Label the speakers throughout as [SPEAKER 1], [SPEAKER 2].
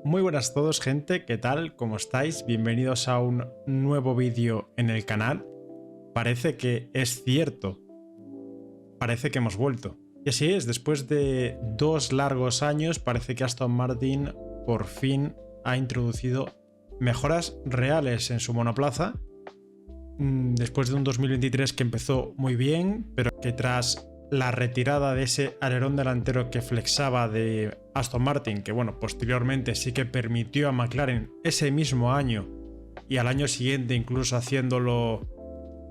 [SPEAKER 1] Muy buenas a todos, gente, ¿qué tal? ¿Cómo estáis? Bienvenidos a un nuevo vídeo en el canal. Parece que es cierto, parece que hemos vuelto. Y así es, después de 2 largos años, parece que Aston Martin por fin ha introducido mejoras reales en su monoplaza. Después de un 2023 que empezó muy bien, pero que tras la retirada de ese alerón delantero que flexaba de Aston Martin, que bueno, posteriormente sí que permitió a McLaren ese mismo año y al año siguiente incluso haciéndolo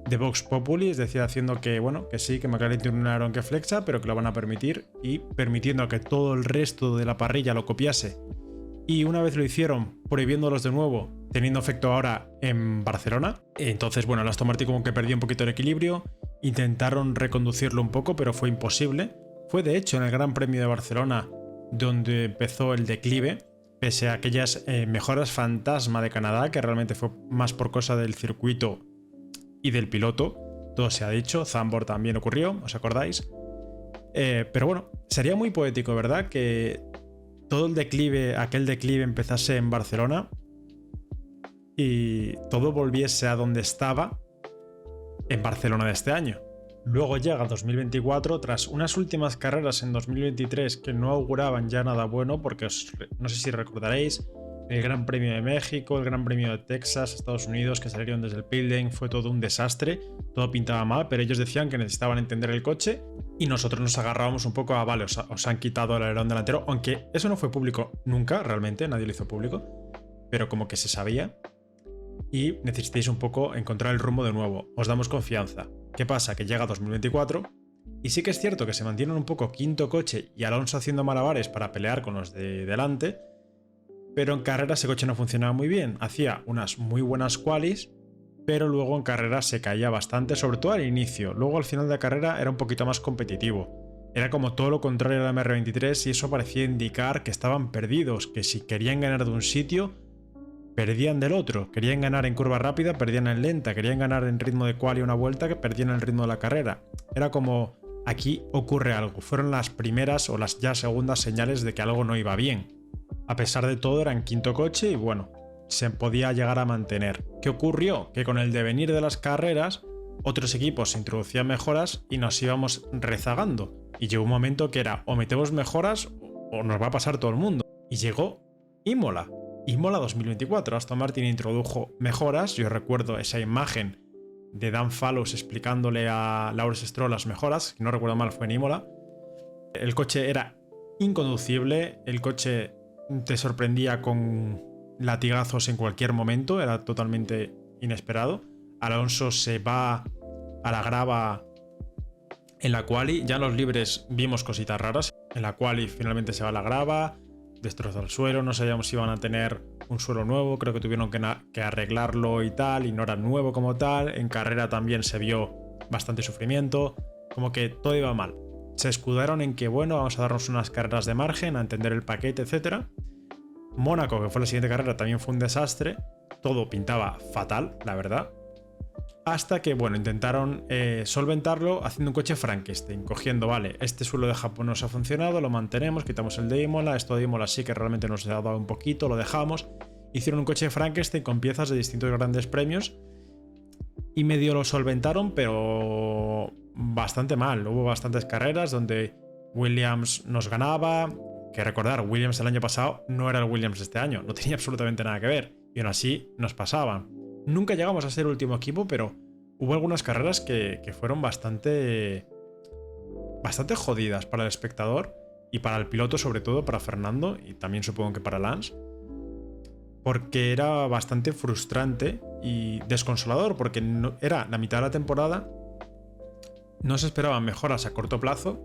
[SPEAKER 1] de Vox Populi, es decir, haciendo que, bueno, que sí, que McLaren tiene un alerón que flexa, pero que lo van a permitir y permitiendo que todo el resto de la parrilla lo copiase. Y una vez lo hicieron, prohibiéndolos de nuevo, teniendo efecto ahora en Barcelona. Entonces, bueno, el Aston Martin como que perdió un poquito el equilibrio. Intentaron reconducirlo un poco, pero fue imposible. Fue de hecho en el Gran Premio de Barcelona donde empezó el declive, pese a aquellas mejoras fantasma de Canadá, que realmente fue más por cosa del circuito y del piloto. Todo se ha dicho, Zandvoort también ocurrió, ¿os acordáis? Pero bueno, sería muy poético, ¿verdad? Que todo el declive, aquel declive empezase en Barcelona y todo volviese a donde estaba en Barcelona de este año. Luego llega 2024 tras unas últimas carreras en 2023 que no auguraban ya nada bueno, porque no sé si recordaréis el Gran Premio de México, el Gran Premio de Texas, Estados Unidos, que salieron desde el pit lane, fue todo un desastre, todo pintaba mal, pero ellos decían que necesitaban entender el coche y nosotros nos agarrábamos un poco a, vale, os han quitado el alerón delantero, aunque eso no fue público nunca, realmente, nadie lo hizo público, pero como que se sabía y necesitáis un poco encontrar el rumbo de nuevo, os damos confianza. ¿Qué pasa? Que llega 2024 y sí que es cierto que se mantienen un poco quinto coche y Alonso haciendo malabares para pelear con los de delante, pero en carrera ese coche no funcionaba muy bien, hacía unas muy buenas qualis, pero luego en carrera se caía bastante, sobre todo al inicio. Luego al final de la carrera era un poquito más competitivo. Era como todo lo contrario al MR23 y eso parecía indicar que estaban perdidos, que si querían ganar de un sitio, perdían del otro. Querían ganar en curva rápida, perdían en lenta. Querían ganar en ritmo de quali una vuelta, que perdían el ritmo de la carrera. Era como, aquí ocurre algo. Fueron las primeras o las ya segundas señales de que algo no iba bien. A pesar de todo eran quinto coche y bueno, se podía llegar a mantener. ¿Qué ocurrió? Que con el devenir de las carreras, otros equipos introducían mejoras y nos íbamos rezagando. Y llegó un momento que era o metemos mejoras o nos va a pasar todo el mundo. Y llegó Imola. Imola 2024. Aston Martin introdujo mejoras. Yo recuerdo esa imagen de Dan Fallows explicándole a Lawrence Stroll las mejoras. Si no recuerdo mal, fue en Imola. El coche era inconducible. El coche te sorprendía con latigazos en cualquier momento, era totalmente inesperado. Alonso se va a la grava en la quali, ya en los libres vimos cositas raras. En la quali finalmente se va a la grava, destroza el suelo, no sabíamos si iban a tener un suelo nuevo, creo que tuvieron que arreglarlo y tal, y no era nuevo como tal. En carrera también se vio bastante sufrimiento, como que todo iba mal. Se escudaron en que, bueno, vamos a darnos unas carreras de margen, a entender el paquete, etc. Mónaco, que fue la siguiente carrera, también fue un desastre. Todo pintaba fatal, la verdad. Hasta que, bueno, intentaron solventarlo haciendo un coche Frankenstein, cogiendo, vale, este suelo de Japón nos ha funcionado, lo mantenemos, quitamos el de Imola, esto de Imola sí que realmente nos ha dado un poquito, lo dejamos. Hicieron un coche Frankenstein con piezas de distintos grandes premios y medio lo solventaron, pero bastante mal. Hubo bastantes carreras donde Williams nos ganaba. Que recordar, Williams el año pasado no era el Williams de este año, no tenía absolutamente nada que ver, y aún así nos pasaban. Nunca llegamos a ser el último equipo, pero hubo algunas carreras que fueron bastante jodidas para el espectador y para el piloto, sobre todo para Fernando y también supongo que para Lance, porque era bastante frustrante y desconsolador, porque era la mitad de la temporada, no se esperaban mejoras a corto plazo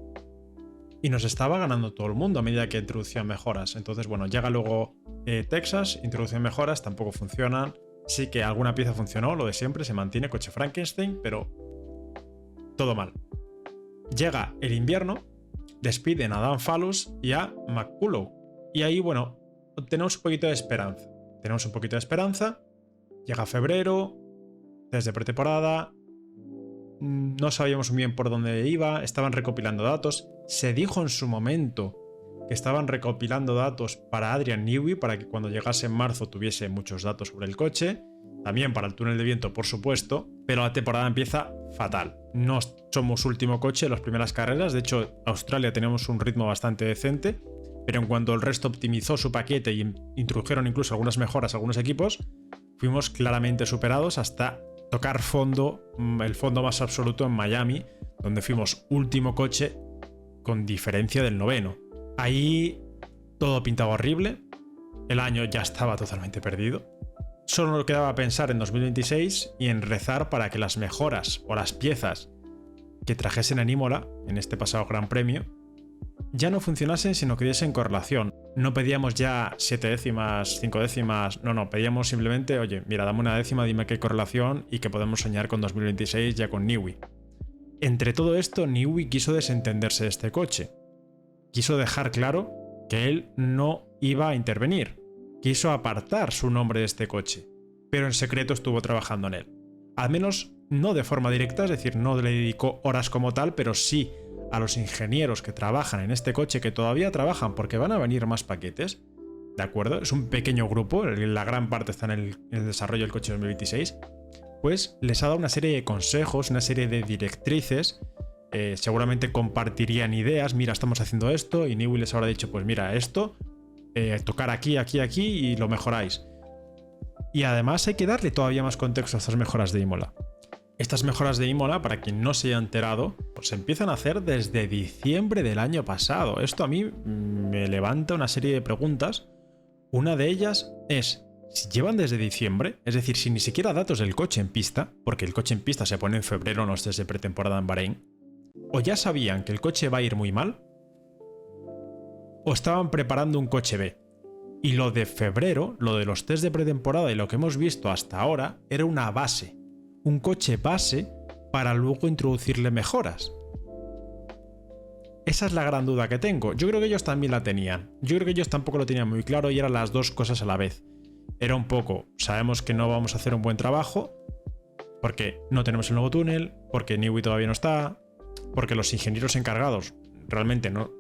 [SPEAKER 1] y nos estaba ganando todo el mundo a medida que introducían mejoras. Entonces, bueno, llega luego Texas, introducen mejoras, tampoco funcionan. Sí que alguna pieza funcionó, lo de siempre, se mantiene, coche Frankenstein, pero todo mal. Llega el invierno, despiden a Dan Fallows y a McCullough. Y ahí, bueno, tenemos un poquito de esperanza. Llega febrero, desde pretemporada, no sabíamos muy bien por dónde iba, estaban recopilando datos. Se dijo en su momento que estaban recopilando datos para Adrian Newey para que cuando llegase en marzo tuviese muchos datos sobre el coche. También para el túnel de viento, por supuesto, pero la temporada empieza fatal. No somos último coche en las primeras carreras, de hecho Australia tenemos un ritmo bastante decente, pero en cuanto el resto optimizó su paquete y introdujeron incluso algunas mejoras a algunos equipos, fuimos claramente superados hasta tocar fondo, el fondo más absoluto en Miami, donde fuimos último coche con diferencia del noveno. Ahí todo pintaba horrible, el año ya estaba totalmente perdido. Solo quedaba pensar en 2026 y en rezar para que las mejoras o las piezas que trajesen en Imola, en este pasado Gran Premio, ya no funcionasen, sino que diesen correlación. No pedíamos ya 7 décimas, 5 décimas, no, pedíamos simplemente, oye, mira, dame una décima, dime qué correlación y que podemos soñar con 2026 ya con Newey. Entre todo esto, Newey quiso desentenderse de este coche. Quiso dejar claro que él no iba a intervenir. Quiso apartar su nombre de este coche, pero en secreto estuvo trabajando en él. Al menos no de forma directa, es decir, no le dedicó horas como tal, pero sí a los ingenieros que trabajan en este coche, que todavía trabajan porque van a venir más paquetes, ¿de acuerdo? Es un pequeño grupo, la gran parte está en el desarrollo del coche 2026, pues les ha dado una serie de consejos, una serie de directrices, seguramente compartirían ideas, mira, estamos haciendo esto, y Newey les habrá dicho, pues mira, esto... tocar aquí, aquí, aquí y lo mejoráis. Y además hay que darle todavía más contexto a estas mejoras de Imola. Estas mejoras de Imola, para quien no se haya enterado, pues se empiezan a hacer desde diciembre del año pasado. Esto a mí me levanta una serie de preguntas. Una de ellas es, si llevan desde diciembre, es decir, si ni siquiera datos del coche en pista, porque el coche en pista se pone en febrero, no es desde pretemporada en Bahrein, o ya sabían que el coche va a ir muy mal, o estaban preparando un coche B. Y lo de febrero, lo de los test de pretemporada y lo que hemos visto hasta ahora, era una base. Un coche base para luego introducirle mejoras. Esa es la gran duda que tengo. Yo creo que ellos también la tenían. Yo creo que ellos tampoco lo tenían muy claro y eran las dos cosas a la vez. Era un poco, sabemos que no vamos a hacer un buen trabajo, porque no tenemos el nuevo túnel, porque Newey todavía no está, porque los ingenieros encargados realmente no...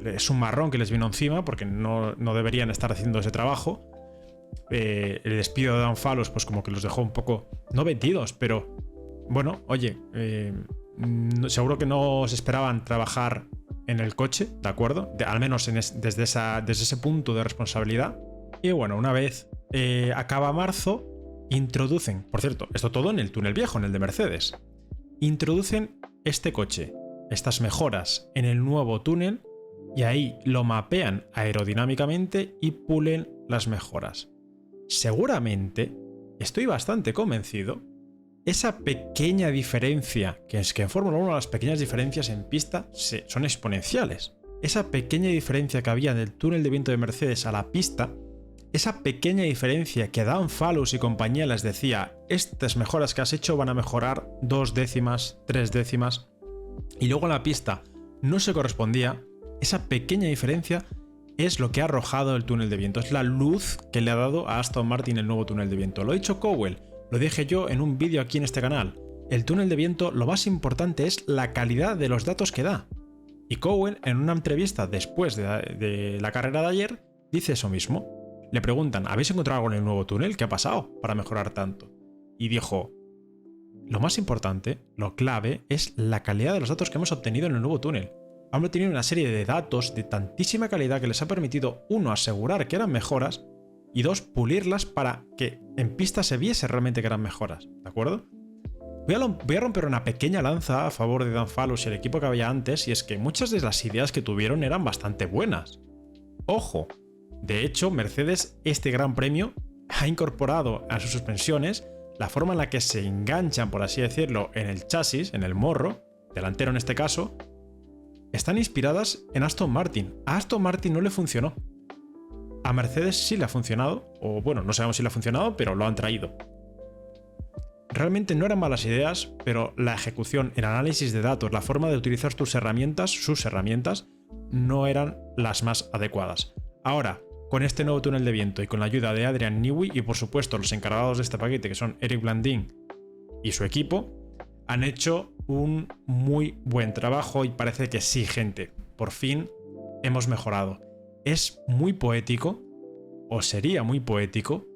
[SPEAKER 1] Es un marrón que les vino encima porque no deberían estar haciendo ese trabajo. El despido de Dan Fallows pues como que los dejó un poco, no vendidos, pero bueno, oye, seguro que no se esperaban trabajar en el coche, ¿de acuerdo? Al menos desde ese punto de responsabilidad. Y bueno, una vez acaba marzo, introducen, por cierto, esto todo en el túnel viejo, en el de Mercedes, introducen este coche, estas mejoras en el nuevo túnel, y ahí lo mapean aerodinámicamente y pulen las mejoras. Seguramente, estoy bastante convencido, esa pequeña diferencia, que es que en Fórmula 1 las pequeñas diferencias en pista son exponenciales. Esa pequeña diferencia que había del túnel de viento de Mercedes a la pista, esa pequeña diferencia que Dan Fallows y compañía les decía, estas mejoras que has hecho van a mejorar 2 décimas, 3 décimas, y luego en la pista no se correspondía. Esa pequeña diferencia es lo que ha arrojado el túnel de viento, es la luz que le ha dado a Aston Martin el nuevo túnel de viento. Lo ha dicho Cowell, lo dije yo en un vídeo aquí en este canal. El túnel de viento, lo más importante es la calidad de los datos que da. Y Cowell, en una entrevista después de la carrera de ayer, dice eso mismo. Le preguntan, ¿habéis encontrado algo en el nuevo túnel? ¿Qué ha pasado para mejorar tanto? Y dijo, lo más importante, lo clave, es la calidad de los datos que hemos obtenido en el nuevo túnel. Han obtenido una serie de datos de tantísima calidad que les ha permitido, uno, asegurar que eran mejoras y dos, pulirlas para que en pista se viese realmente que eran mejoras, ¿de acuerdo? Voy a romper una pequeña lanza a favor de Dan Fallows y el equipo que había antes, y es que muchas de las ideas que tuvieron eran bastante buenas. ¡Ojo! De hecho, Mercedes, este gran premio, ha incorporado a sus suspensiones la forma en la que se enganchan, por así decirlo, en el chasis, en el morro, delantero en este caso, están inspiradas en Aston Martin. A Aston Martin no le funcionó. A Mercedes sí le ha funcionado, o bueno, no sabemos si le ha funcionado, pero lo han traído. Realmente no eran malas ideas, pero la ejecución, el análisis de datos, la forma de utilizar sus herramientas, no eran las más adecuadas. Ahora, con este nuevo túnel de viento y con la ayuda de Adrian Newey y por supuesto los encargados de este paquete, que son Eric Blandin y su equipo, han hecho un muy buen trabajo y parece que sí, gente. Por fin hemos mejorado. Es muy poético, o sería muy poético,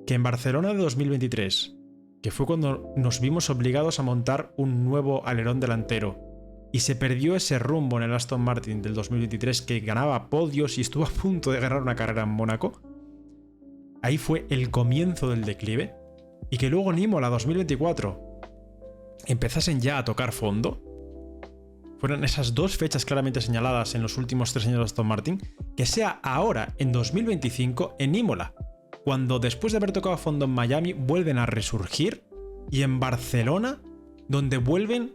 [SPEAKER 1] que en Barcelona de 2023, que fue cuando nos vimos obligados a montar un nuevo alerón delantero y se perdió ese rumbo en el Aston Martin del 2023 que ganaba podios y estuvo a punto de ganar una carrera en Mónaco, ahí fue el comienzo del declive, y que luego en Imola 2024 empezasen ya a tocar fondo. Fueron esas dos fechas claramente señaladas en los últimos 3 años de Aston Martin, que sea ahora, en 2025, en Imola, cuando después de haber tocado fondo en Miami vuelven a resurgir, y en Barcelona, donde vuelven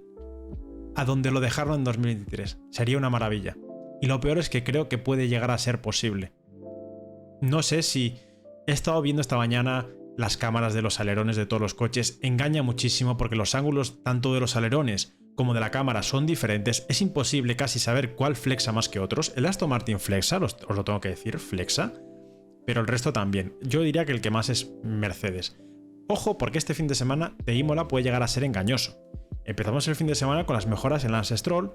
[SPEAKER 1] a donde lo dejaron en 2023. Sería una maravilla. Y lo peor es que creo que puede llegar a ser posible. No sé si he estado viendo esta mañana las cámaras de los alerones de todos los coches. Engaña muchísimo porque los ángulos tanto de los alerones como de la cámara son diferentes. Es imposible casi saber cuál flexa más que otros. El Aston Martin flexa, os lo tengo que decir, flexa. Pero el resto también. Yo diría que el que más es Mercedes. Ojo, porque este fin de semana de Imola puede llegar a ser engañoso. Empezamos el fin de semana con las mejoras en Lance Stroll.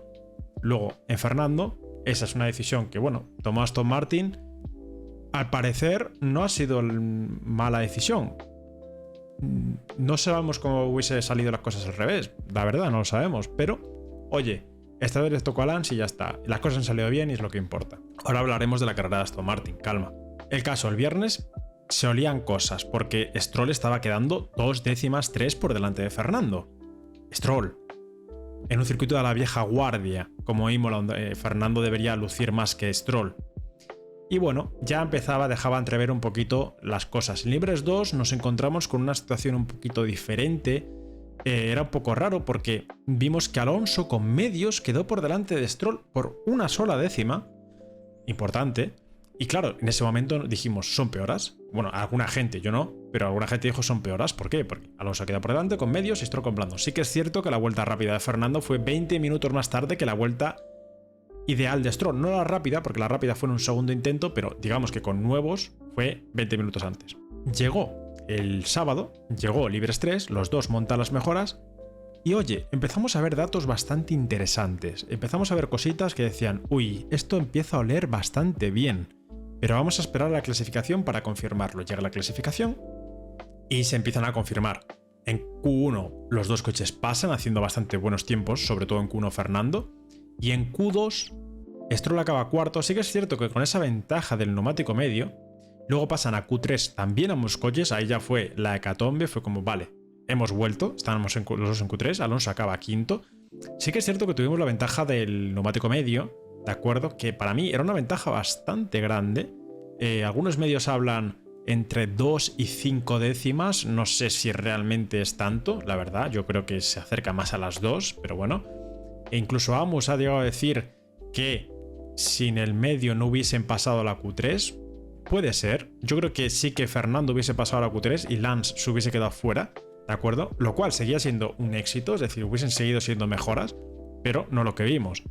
[SPEAKER 1] Luego en Fernando. Esa es una decisión que, bueno, tomó Aston Martin. Al parecer no ha sido mala decisión. No sabemos cómo hubiese salido las cosas al revés. La verdad, no lo sabemos. Pero, oye, esta vez les tocó a Lance y ya está. Las cosas han salido bien y es lo que importa. Ahora hablaremos de la carrera de Aston Martin. Calma. El caso, el viernes se olían cosas porque Stroll estaba quedando 2 décimas 3 por delante de Fernando. Stroll, en un circuito de la vieja guardia como Imola, donde Fernando debería lucir más que Stroll. Y bueno, ya dejaba entrever un poquito las cosas. En Libres 2 nos encontramos con una situación un poquito diferente. Era un poco raro porque vimos que Alonso con medios quedó por delante de Stroll por una sola décima. Importante. Y claro, en ese momento dijimos, ¿son peoras? Bueno, alguna gente, yo no, pero alguna gente dijo son peoras. ¿Por qué? Porque Alonso queda por delante con medios y Stroll con blandos. Sí que es cierto que la vuelta rápida de Fernando fue 20 minutos más tarde que la vuelta ideal de Stroll. No la rápida, porque la rápida fue en un segundo intento, pero digamos que con nuevos fue 20 minutos antes. Llegó el sábado, llegó Libres 3, los dos montan las mejoras y oye, empezamos a ver datos bastante interesantes. Empezamos a ver cositas que decían, uy, esto empieza a oler bastante bien. Pero vamos a esperar a la clasificación para confirmarlo. Llega la clasificación y se empiezan a confirmar. En Q1 los dos coches pasan haciendo bastante buenos tiempos, sobre todo en Q1 Fernando. Y en Q2 Stroll acaba cuarto. Sí que es cierto que con esa ventaja del neumático medio, luego pasan a Q3 también ambos coches. Ahí ya fue la hecatombe, fue como, vale, hemos vuelto, estábamos los dos en Q3, Alonso acaba quinto. Sí que es cierto que tuvimos la ventaja del neumático medio, ¿de acuerdo? Que para mí era una ventaja bastante grande. Algunos medios hablan entre 2 y 5 décimas. No sé si realmente es tanto, la verdad. Yo creo que se acerca más a las 2, pero bueno. E incluso Amos ha llegado a decir que sin el medio no hubiesen pasado a la Q3. Puede ser. Yo creo que sí que Fernando hubiese pasado a la Q3 y Lance se hubiese quedado fuera, ¿de acuerdo? Lo cual seguía siendo un éxito, es decir, hubiesen seguido siendo mejoras, pero no lo que vimos.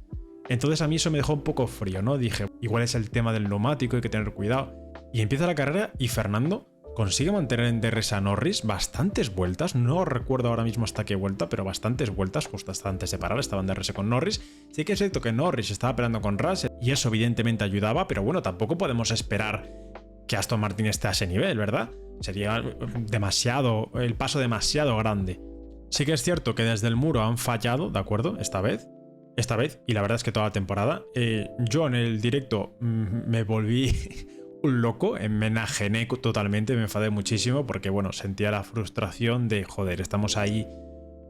[SPEAKER 1] Entonces a mí eso me dejó un poco frío, ¿no? Dije, igual es el tema del neumático, hay que tener cuidado. Y empieza la carrera y Fernando consigue mantener en DRS a Norris bastantes vueltas. No recuerdo ahora mismo hasta qué vuelta, pero bastantes vueltas, justo hasta antes de parar, estaba en DRS con Norris. Sí que es cierto que Norris estaba peleando con Russell y eso evidentemente ayudaba, pero bueno, tampoco podemos esperar que Aston Martin esté a ese nivel, ¿verdad? Sería demasiado, el paso demasiado grande. Sí que es cierto que desde el muro han fallado, ¿de acuerdo? Esta vez, y la verdad es que toda la temporada. Yo en el directo me volví un loco, me enajené totalmente, me enfadé muchísimo porque, bueno, sentía la frustración de, joder, estamos ahí,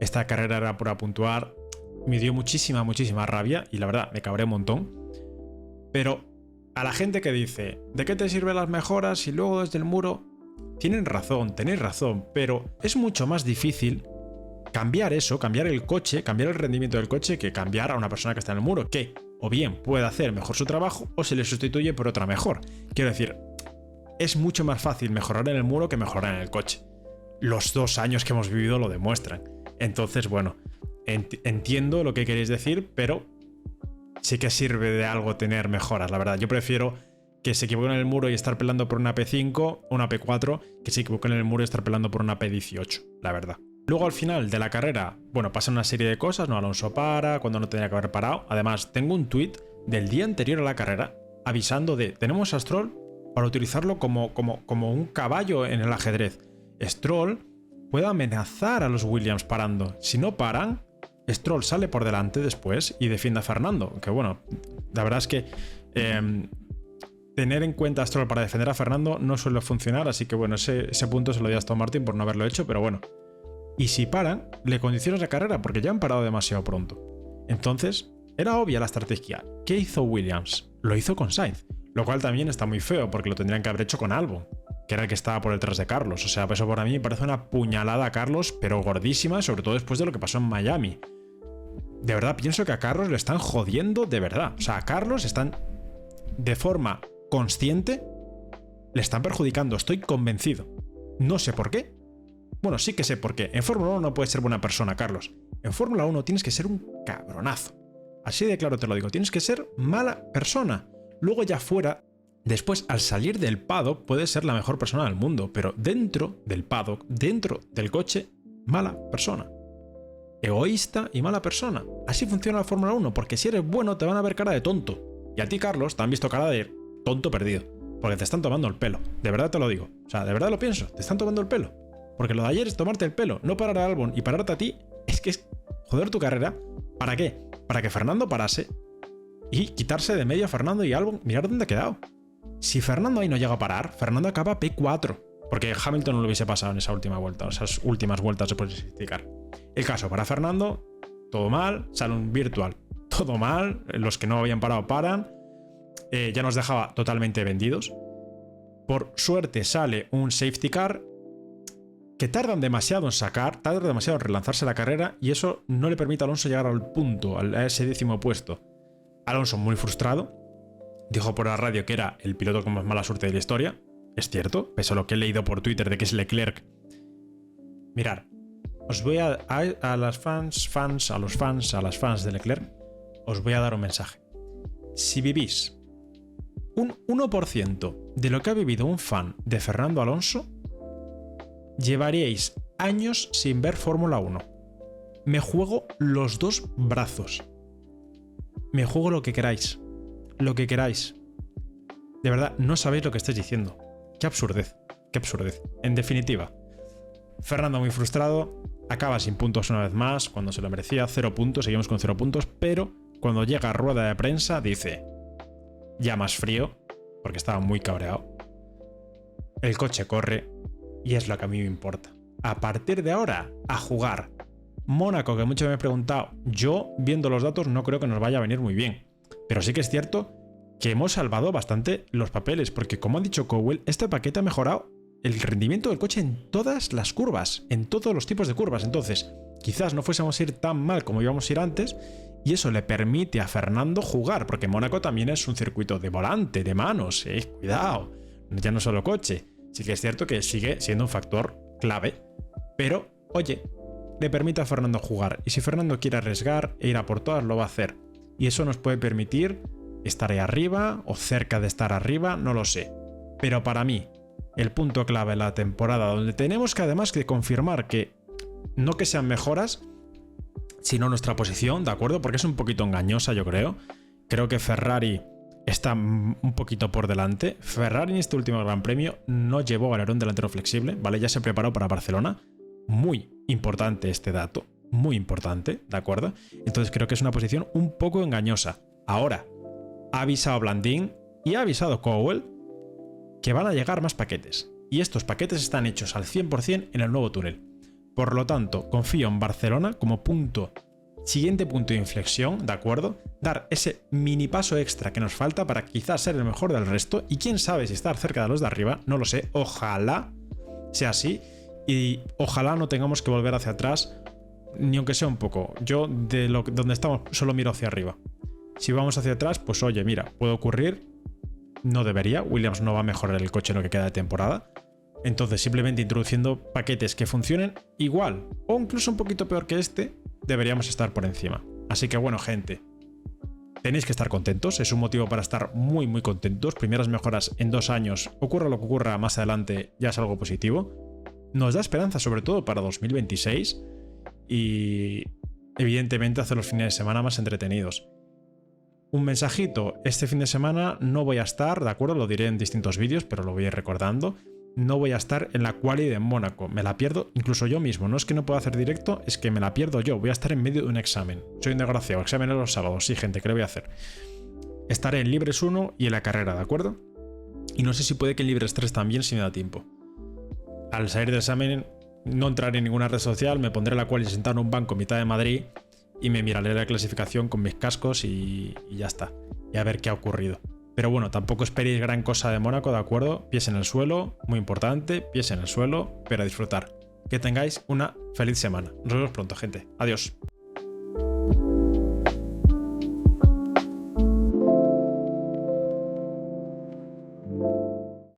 [SPEAKER 1] esta carrera era para puntuar. Me dio muchísima rabia y la verdad me cabré un montón. Pero a la gente que dice, ¿de qué te sirven las mejoras y luego desde el muro? Tenéis razón, pero es mucho más difícil cambiar eso, cambiar el coche, cambiar el rendimiento del coche, que cambiar a una persona que está en el muro, que o bien puede hacer mejor su trabajo o se le sustituye por otra mejor. Quiero decir, es mucho más fácil mejorar en el muro que mejorar en el coche. Los 2 años que hemos vivido lo demuestran. Entonces, bueno, entiendo lo que queréis decir, pero sí que sirve de algo tener mejoras, la verdad. Yo prefiero que se equivoquen en el muro y estar peleando por una P5 o una P4, que se equivoquen en el muro y estar peleando por una P18, la verdad. Luego al final de la carrera, bueno, pasan una serie de cosas, ¿no? Alonso para cuando no tenía que haber parado. Además, tengo un tuit del día anterior a la carrera avisando de tenemos a Stroll para utilizarlo como un caballo en el ajedrez. Stroll puede amenazar a los Williams parando. Si no paran, Stroll sale por delante después y defiende a Fernando. Que bueno, la verdad es que tener en cuenta a Stroll para defender a Fernando no suele funcionar, así que bueno, ese punto se lo di a Aston Martin por no haberlo hecho, pero bueno. Y si paran, le condicionas la carrera porque ya han parado demasiado pronto. Entonces, era obvia la estrategia. ¿Qué hizo Williams? Lo hizo con Sainz, lo cual también está muy feo porque lo tendrían que haber hecho con Albon, que era el que estaba por detrás de Carlos. O sea, eso para mí me parece una puñalada a Carlos, pero gordísima, sobre todo después de lo que pasó en Miami. De verdad, pienso que a Carlos le están jodiendo de verdad. O sea, a Carlos están, de forma consciente, le están perjudicando. Estoy convencido. No sé por qué. Bueno, sí que sé por qué. En Fórmula 1 no puedes ser buena persona, Carlos. En Fórmula 1 tienes que ser un cabronazo. Así de claro te lo digo. Tienes que ser mala persona. Luego ya fuera, después al salir del paddock puedes ser la mejor persona del mundo, pero dentro del paddock, dentro del coche, mala persona. Egoísta y mala persona. Así funciona la Fórmula 1, porque si eres bueno te van a ver cara de tonto. Y a ti, Carlos, te han visto cara de tonto perdido, porque te están tomando el pelo. De verdad te lo digo. O sea, de verdad lo pienso. Te están tomando el pelo. Porque lo de ayer es tomarte el pelo, no parar a Albon y pararte a ti. Es que es joder tu carrera. ¿Para qué? Para que Fernando parase y quitarse de medio a Fernando y Albon. Mirad dónde ha quedado. Si Fernando ahí no llega a parar, Fernando acaba P4. Porque Hamilton no lo hubiese pasado en esa última vuelta, o esas últimas vueltas se puede explicar. El caso para Fernando, todo mal, sale un virtual, todo mal, los que no habían parado paran, ya nos dejaba totalmente vendidos. Por suerte sale un safety car que tardan demasiado en sacar, tardan demasiado en relanzarse la carrera y eso no le permite a Alonso llegar al punto, a ese 10º puesto. Alonso muy frustrado, dijo por la radio que era el piloto con más mala suerte de la historia. Es cierto, pese a lo que he leído por Twitter de que es Leclerc. Mirad, os voy a las fans de Leclerc, os voy a dar un mensaje. Si vivís un 1% de lo que ha vivido un fan de Fernando Alonso, llevaríais años sin ver Fórmula 1. Me juego los dos brazos. Me juego lo que queráis. Lo que queráis. De verdad, no sabéis lo que estáis diciendo. Qué absurdez. Qué absurdez. En definitiva, Fernando muy frustrado, acaba sin puntos una vez más, cuando se lo merecía, 0 puntos, seguimos con 0 puntos, pero cuando llega a rueda de prensa dice, ya más frío, porque estaba muy cabreado, el coche corre y es lo que a mí me importa. A partir de ahora, a jugar. Mónaco, que mucho me he preguntado, yo viendo los datos no creo que nos vaya a venir muy bien, pero sí que es cierto que hemos salvado bastante los papeles, porque como ha dicho Cowell, este paquete ha mejorado el rendimiento del coche en todas las curvas, en todos los tipos de curvas. Entonces, quizás no fuésemos a ir tan mal como íbamos a ir antes, y eso le permite a Fernando jugar, porque Mónaco también es un circuito de volante, de manos, cuidado, ya no solo coche. Sí que es cierto que sigue siendo un factor clave, pero, oye, le permite a Fernando jugar, y si Fernando quiere arriesgar e ir a por todas, lo va a hacer. Y eso nos puede permitir estar ahí arriba, o cerca de estar arriba, no lo sé. Pero para mí, el punto clave de la temporada, donde tenemos que además que confirmar que no que sean mejoras, sino nuestra posición, ¿de acuerdo? Porque es un poquito engañosa, yo creo. Creo que Ferrari está un poquito por delante. Ferrari en este último Gran Premio no llevó alerón delantero flexible, ¿vale? Ya se preparó para Barcelona. Muy importante este dato, muy importante, ¿de acuerdo? Entonces creo que es una posición un poco engañosa. Ahora, ha avisado Blandín y ha avisado Cowell que van a llegar más paquetes. Y estos paquetes están hechos al 100% en el nuevo túnel. Por lo tanto, confío en Barcelona como siguiente punto de inflexión, ¿de acuerdo? Dar ese mini paso extra que nos falta para quizás ser el mejor del resto. Y quién sabe si estar cerca de los de arriba, no lo sé. Ojalá sea así. Y ojalá no tengamos que volver hacia atrás, ni aunque sea un poco. Yo, donde estamos, solo miro hacia arriba. Si vamos hacia atrás, pues oye, mira, puede ocurrir. No debería. Williams no va a mejorar el coche en lo que queda de temporada. Entonces, simplemente introduciendo paquetes que funcionen igual o incluso un poquito peor que este, deberíamos estar por encima. Así que bueno, gente, tenéis que estar contentos. Es un motivo para estar muy, muy contentos. Primeras mejoras en 2 años. Ocurra lo que ocurra más adelante, ya es algo positivo. Nos da esperanza, sobre todo para 2026. Y evidentemente hace los fines de semana más entretenidos. Un mensajito, este fin de semana no voy a estar, ¿de acuerdo? Lo diré en distintos vídeos, pero lo voy a ir recordando. No voy a estar en la quali de Mónaco, me la pierdo incluso yo mismo. No es que no pueda hacer directo, es que me la pierdo yo. Voy a estar en medio de un examen. Soy un desgraciado, exámenes los sábados. Sí, gente, ¿qué le voy a hacer? Estaré en Libres 1 y en la carrera, ¿de acuerdo? Y no sé si puede que en Libres 3 también, si me da tiempo. Al salir del examen, no entraré en ninguna red social, me pondré la quali sentado en un banco en mitad de Madrid y me miraré la clasificación con mis cascos y ya está. Y a ver qué ha ocurrido. Pero bueno, tampoco esperéis gran cosa de Mónaco, ¿de acuerdo? Pies en el suelo, muy importante, pies en el suelo, pero a disfrutar. Que tengáis una feliz semana. Nos vemos pronto, gente. Adiós.